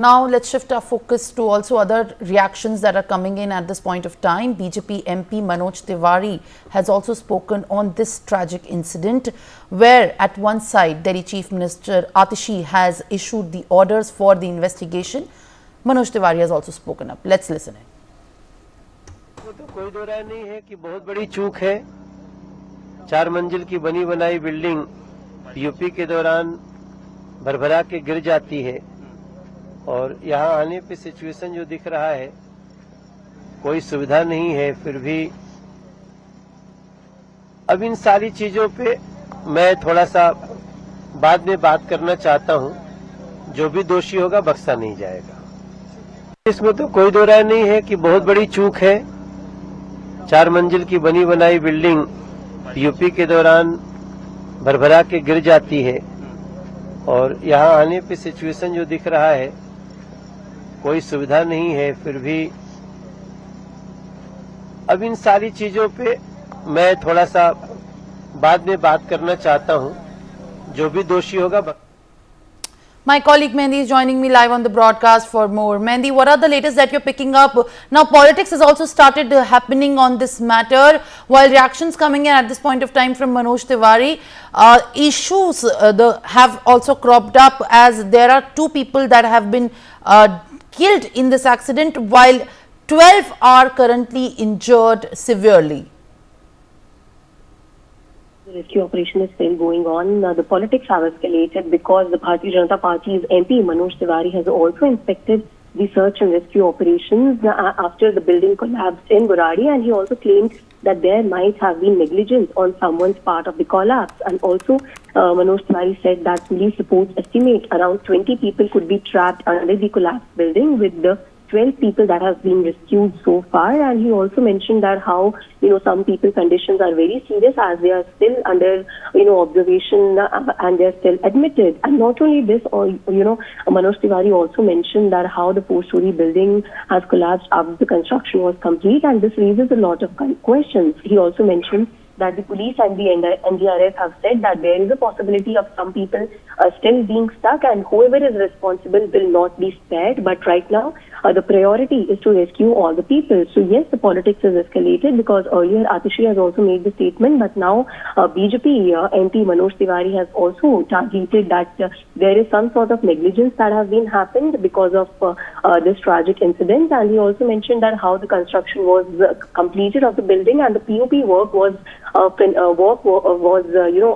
Now let's shift our focus to also other reactions that are coming in at this point of time. BJP MP Manoj Tiwari has also spoken on this tragic incident where at one side Delhi Chief Minister Atishi has issued the orders for the investigation. Manoj Tiwari has also spoken up. Let's listen in. तो कोई दो राय नहीं है कि बहुत बड़ी चूक है। 4 मंजिल की बनी बनाई बिल्डिंग यूपी के दौरान भरभरा के गिर जाती है और यहाँ आने पे सिचुएशन जो दिख रहा है, कोई सुविधा नहीं है। फिर भी अब इन सारी चीजों पे मैं थोड़ा सा बाद में बात करना चाहता हूँ। जो भी दोषी होगा बख्शा नहीं जाएगा। इसमें तो कोई दो राय नहीं है कि बहुत बड़ी चूक है। 4 मंजिल की बनी बनाई बिल्डिंग यूपी के दौरान भरभरा के गिर जाती है और यहाँ आने पे सिचुएशन जो दिख रहा है, कोई सुविधा नहीं है। फिर भी अब इन सारी चीजों पे मैं थोड़ा सा बाद में बात करना चाहता हूँ। जो भी दोषी होगा। My colleague Mehndi is joining me live on the broadcast for more. Mehndi, what are the latest that you're picking up? Now, politics has also started happening on this matter. While reactions coming in at this point of time from Manoj Tiwari, issues have also cropped up as there are 2 people that have been killed in this accident, while 12 are currently injured severely. The rescue operation is still going on. The politics have escalated because the Bharatiya Janata Party's MP Manoj Tiwari has also inspected the search and rescue operations after the building collapsed in Burari, and he also claimed that there might have been negligence on someone's part of the collapse. And also Manoj Tiwari said that police reports estimate around 20 people could be trapped under the collapsed building, with the 12 people that have been rescued so far. And he also mentioned that how, some people's conditions are very serious as they are still under, observation and they are still admitted. And not only this, Manoj Tiwari also mentioned that how the 4-story building has collapsed after the construction was complete, and this raises a lot of questions. He also mentioned that the police and the NDRF have said that there is a possibility of some people still being stuck, and whoever is responsible will not be spared. But right now, the priority is to rescue all the people. So yes, the politics has escalated because earlier Atishi has also made the statement, but now BJP MP Manoj Tiwari has also targeted that there is some sort of negligence that has been happened because of this tragic incident. And he also mentioned that how the construction was completed of the building and the POP work was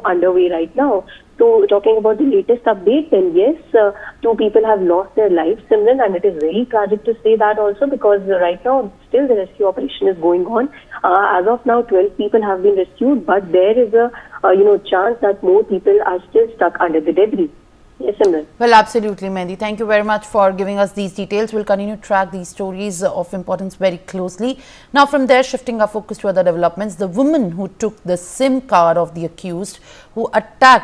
underway right now. So talking about the latest update, then yes, 2 people have lost their lives, Simran, and it is very tragic to say that also, because right now still the rescue operation is going on. As of now, 12 people have been rescued, but there is a chance that more people are still stuck under the debris. Yes, Simran. Well, absolutely, Mehndi. Thank you very much for giving us these details. We'll continue to track these stories of importance very closely. Now, from there, shifting our focus to other developments, the woman who took the SIM card of the accused who attacked